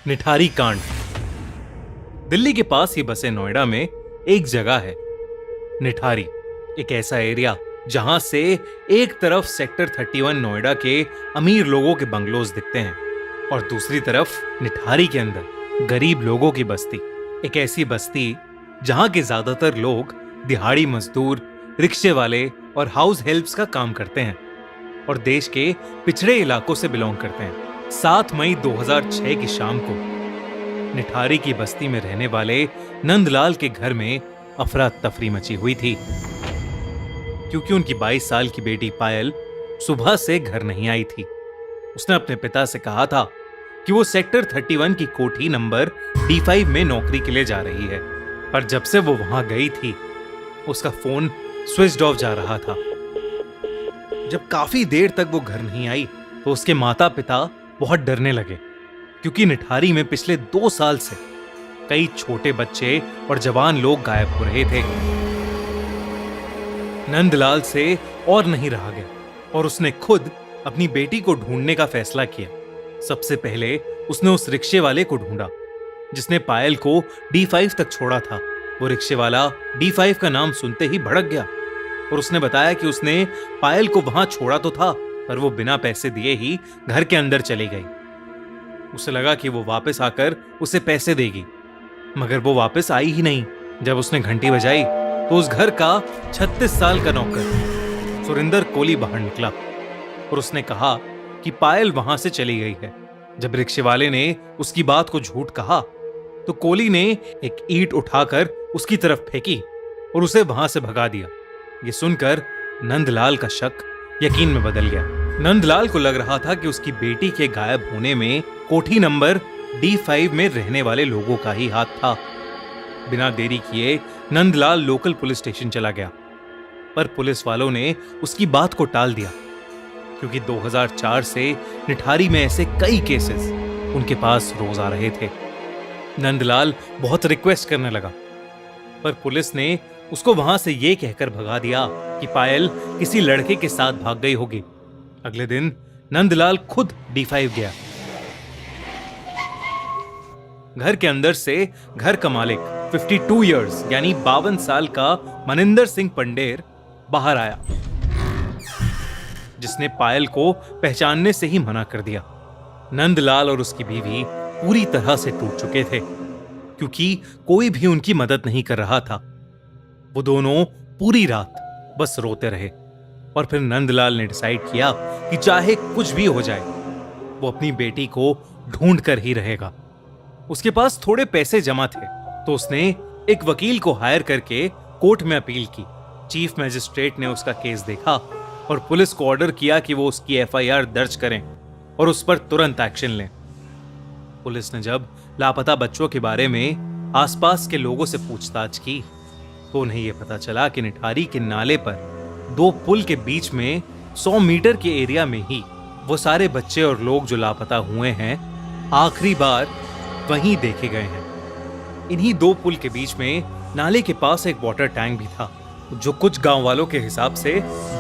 निठारी कांड। दिल्ली के पास ही बसे नोएडा में एक जगह है निठारी, एक ऐसा एरिया जहां से एक तरफ सेक्टर 31 नोएडा के अमीर लोगों के बंगलोज दिखते हैं और दूसरी तरफ निठारी के अंदर गरीब लोगों की बस्ती। एक ऐसी बस्ती जहां के ज्यादातर लोग दिहाड़ी मजदूर, रिक्शे वाले और हाउस हेल्प्स का काम करते हैं और देश के पिछड़े इलाकों से बिलोंग करते हैं। 7 मई 2006 की शाम को निठारी की बस्ती में रहने वाले नंदलाल के घर में अफरा तफरी मची हुई थी, क्योंकि उनकी 22 साल की बेटी पायल सुबह से घर नहीं आई थी। उसने अपने पिता से कहा था कि वो सेक्टर 31 की कोठी नंबर D5 में नौकरी के लिए जा रही है, पर जब से वो वहां गई थी उसका फोन स्विच ऑफ जा रहा था। जब काफी देर तक वो घर नहीं आई तो उसके माता पिता बहुत डरने लगे, क्योंकि निठारी में पिछले 2 साल से कई छोटे बच्चे और जवान लोग गायब हो रहे थे। नंदलाल से और नहीं रहा गया और उसने खुद अपनी बेटी को ढूंढने का फैसला किया। सबसे पहले उसने उस रिक्शे वाले को ढूंढा जिसने पायल को D5 तक छोड़ा था। वो रिक्शे वाला D5 का नाम सुनते ही भड़क गया और उसने बताया कि उसने पायल को वहां छोड़ा तो था, पर वो बिना पैसे दिए ही घर के अंदर चली गई। उसे लगा कि वो वापस आकर उसे पैसे देगी, मगर वो वापस आई ही नहीं। जब उसने घंटी बजाई तो उस घर का 36 साल का नौकर सुरिंदर कोली बाहर निकला और उसने कहा कि पायल वहां से चली गई है। जब रिक्शे वाले ने उसकी बात को झूठ कहा तो कोली ने एक ईंट उठाकर उसकी तरफ फेंकी और उसे वहां से भगा दिया। ये सुनकर नंदलाल का शक यकीन में बदल गया। नंदलाल को लग रहा था कि उसकी बेटी के गायब होने में कोठी नंबर D5 में रहने वाले लोगों का ही हाथ था। बिना देरी किए नंदलाल लोकल पुलिस स्टेशन चला गया, पर पुलिस वालों ने उसकी बात को टाल दिया, क्योंकि 2004 से निठारी में ऐसे कई केसेस उनके पास रोज आ रहे थे। नंदलाल बहुत रिक्वेस्ट करने लगा, पर पुलिस ने उसको वहां से यह कहकर भगा दिया कि पायल किसी लड़के के साथ भाग गई होगी। अगले दिन नंदलाल खुद D5 गया। घर के अंदर से घर का मालिक 52 इयर्स यानी 52 साल का मनिंदर सिंह पंडेर बाहर आया, जिसने पायल को पहचानने से ही मना कर दिया। नंदलाल और उसकी बीवी पूरी तरह से टूट चुके थे, क्योंकि कोई भी उनकी मदद नहीं कर रहा था। वो दोनों पूरी रात बस रोते रहे और फिर नंदलाल ने डिसाइड किया कि चाहे कुछ भी हो जाए वो अपनी बेटी को ढूंढ कर ही रहेगा। उसके पास थोड़े पैसे जमा थे तो उसने एक वकील को हायर करके कोर्ट में अपील की। चीफ मैजिस्ट्रेट ने उसका केस देखा और पुलिस को ऑर्डर किया कि वो उसकी FIR दर्ज करें और उस पर तुरंत एक्शन लें। पुलिस ने जब लापता बच्चों के बारे में आसपास के लोगों से पूछताछ की तो उन्हें यह पता चला कि निठारी के नाले पर 2 पुल के बीच में 100 मीटर के एरिया में ही वो सारे बच्चे और लोग जो लापता हुए हैं आखिरी बार वहीं देखे गए हैं। इन्हीं 2 पुल के बीच में नाले के पास एक वाटर टैंक भी था, जो कुछ गांव वालों के हिसाब से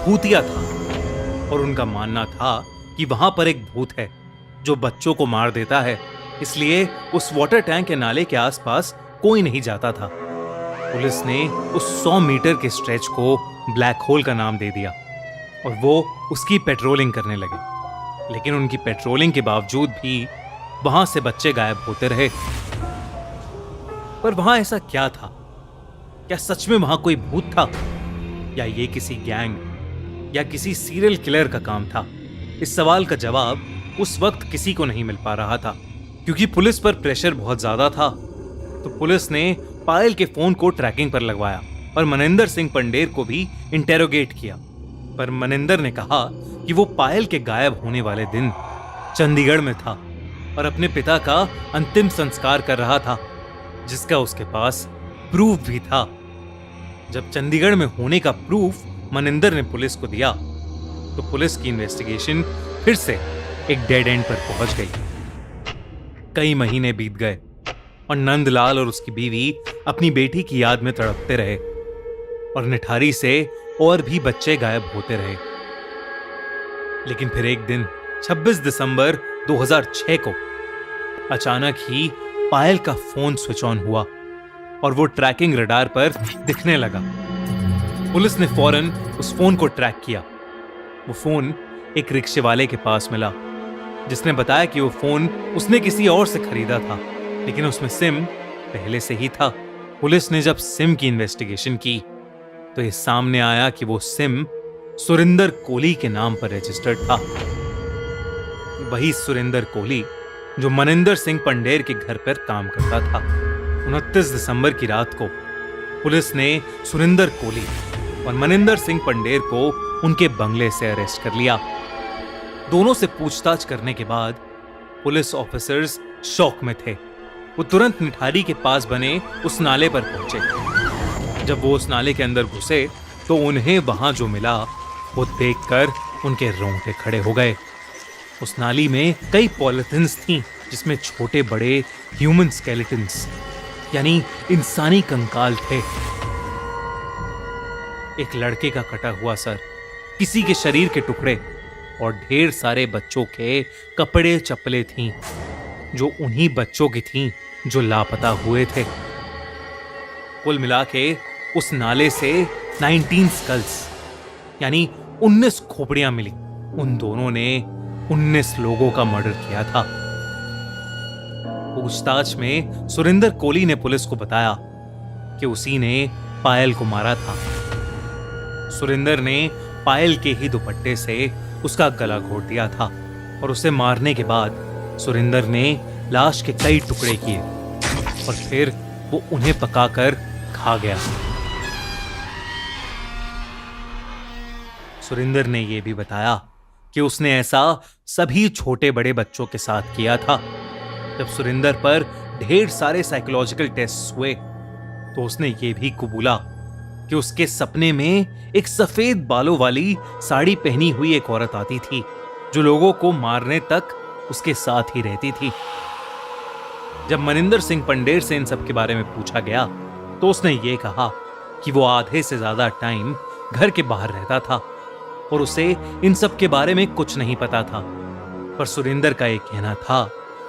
भूतिया था और उनका मानना था कि वहां पर एक भूत है जो बच्चों को मार देता है, इसलिए उस वाटर टैंक के नाले के आसपास कोई नहीं जाता था। पुलिस ने उस 100 मीटर के स्ट्रेच को ब्लैक होल का नाम दे दिया और वो उसकी पेट्रोलिंग करने लगे, लेकिन उनकी पेट्रोलिंग के बावजूद भी वहां से बच्चे गायब होते रहे। पर वहां ऐसा क्या था? क्या सच में वहां कोई भूत था, या ये किसी गैंग या किसी सीरियल किलर का काम था? इस सवाल का जवाब उस वक्त किसी को नहीं मिल पा रहा था, क्योंकि पुलिस पर प्रेशर बहुत ज्यादा था। तो पुलिस ने पायल के फोन को ट्रैकिंग पर लगवाया और मनिंदर सिंह पंडेर को भी इंटेरोगेट किया, पर मनिंदर ने कहा कि वो पायल के गायब होने वाले दिन चंडीगढ़ में था और अपने पिता का अंतिम संस्कार कर रहा था, जिसका उसके पास प्रूफ भी था। जब चंडीगढ़ में होने का प्रूफ मनिंदर ने पुलिस को दिया तो पुलिस की इन्वेस्टिगेशन फिर से एक डेड एंड पर पहुंच गई। कई महीने बीत गए और नंदलाल और उसकी बीवी अपनी बेटी की याद में तड़पते रहे और निठारी से और भी बच्चे गायब होते रहे। लेकिन फिर एक दिन 26 दिसंबर 2006 को अचानक ही पायल का फोन स्विच ऑन हुआ और वो ट्रैकिंग रडार पर दिखने लगा। पुलिस ने फौरन उस फोन को ट्रैक किया। वो फोन एक रिक्शे वाले के पास मिला, जिसने बताया कि वो फोन उसने किसी और से खरीदा था, लेकिन उसमें सिम पहले से ही था। पुलिस ने जब सिम की इन्वेस्टिगेशन की तो ये सामने आया कि वो सिम सुरिंदर कोहली के नाम पर रजिस्टर्ड था। वही सुरिंदर कोहली जो मनिंदर सिंह पंडेर के घर पर काम करता था। 29 दिसंबर की रात को पुलिस ने सुरिंदर कोहली और मनिंदर सिंह पंडेर को उनके बंगले से अरेस्ट कर लिया। दोनों से पूछताछ करने के बाद पुलिस ऑफिसर्स शॉक में थे। वो तुरंत निठारी के पास बने उस नाले पर पहुंचे। जब वो उस नाले के अंदर घुसे तो उन्हें वहां जो मिला वो देखकर उनके रोंगटे खड़े हो गए। उस नाली में कई पॉलिथिन्स थीं, जिसमें छोटे बड़े ह्यूमन स्केलेटन्स यानी इंसानी कंकाल थे। एक लड़के का कटा हुआ सर, किसी के शरीर के टुकड़े और ढेर सारे बच्चों के कपड़े चप्पलें थीं, जो उन्हीं बच्चों की थीं जो लापता हुए थे। कुल मिला के उस नाले से 19 स्कल्स यानी 19 खोपड़ियां मिली। उन दोनों ने 19 लोगों का मर्डर किया था। पूछताछ में सुरिंदर कोहली ने पुलिस को बताया कि उसी ने पायल को मारा था। सुरिंदर ने पायल के ही दुपट्टे से उसका गला घोट दिया था और उसे मारने के बाद सुरिंदर ने लाश के कई टुकड़े किए और फिर वो उन्हें पकाकर खा गया। सुरिंदर ने यह भी बताया कि उसने ऐसा सभी छोटे बड़े बच्चों के साथ किया था। जब सुरिंदर पर ढेर सारे साइकोलॉजिकल टेस्ट हुए तो उसने ये भी कबूला कि उसके सपने में एक सफेद बालों वाली साड़ी पहनी हुई एक औरत आती थी, जो लोगों को मारने तक उसके साथ ही रहती थी। जब मनिंदर सिंह पंडेर से इन सब के बारे में पूछा गया तो उसने ये कहा कि वो आधे से ज्यादा टाइम घर के बाहर रहता था और उसे इन सब के बारे में कुछ नहीं पता था। पर सुरिंदर का एक कहना था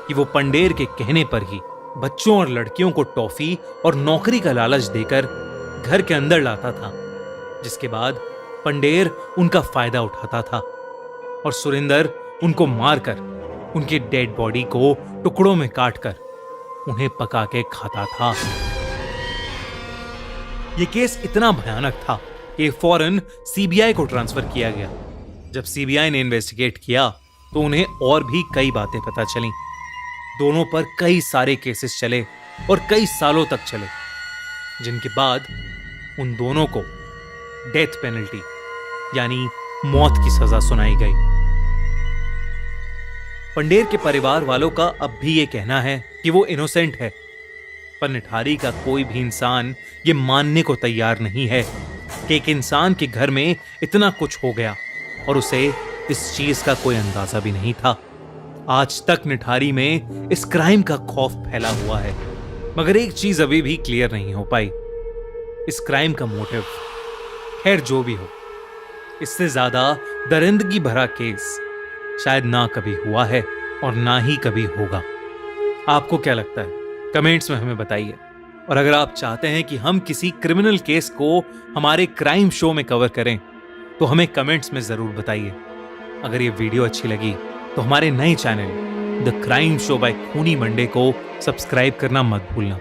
कि वो पंडेर के कहने पर ही बच्चों और लड़कियों को टॉफी और नौकरी का लालच देकर घर के अंदर लाता था, जिसके बाद पंडेर उनका फायदा उठाता था और सुरिंदर उनको मारकर उनकी डेड बॉडी को टुकड़ों में काटकर उन्हें पका के खाता था। यह केस इतना भयानक था कि फौरन सीबीआई को ट्रांसफर किया गया। जब सीबीआई ने इन्वेस्टिगेट किया तो उन्हें और भी कई बातें पता चली। दोनों पर कई सारे केसेस चले और कई सालों तक चले, जिनके बाद उन दोनों को डेथ पेनल्टी यानी मौत की सजा सुनाई गई। पंडेर के परिवार वालों का अब भी यह कहना है कि वो इनोसेंट है, पर निठारी का कोई भी इंसान ये मानने को तैयार नहीं है कि एक इंसान के घर में इतना कुछ हो गया और उसे इस चीज का कोई अंदाजा भी नहीं था। आज तक निठारी में इस क्राइम का खौफ फैला हुआ है, मगर एक चीज अभी भी क्लियर नहीं हो पाई, इस क्राइम का मोटिव। खैर जो भी हो, इससे ज्यादा दरिंदगी भरा केस शायद ना कभी हुआ है और ना ही कभी होगा। आपको क्या लगता है? कमेंट्स में हमें बताइए। और अगर आप चाहते हैं कि हम किसी क्रिमिनल केस को हमारे क्राइम शो में कवर करें तो हमें कमेंट्स में जरूर बताइए। अगर ये वीडियो अच्छी लगी तो हमारे नए channel the crime show by खूनी मंडे को सब्सक्राइब करना मत भूलना।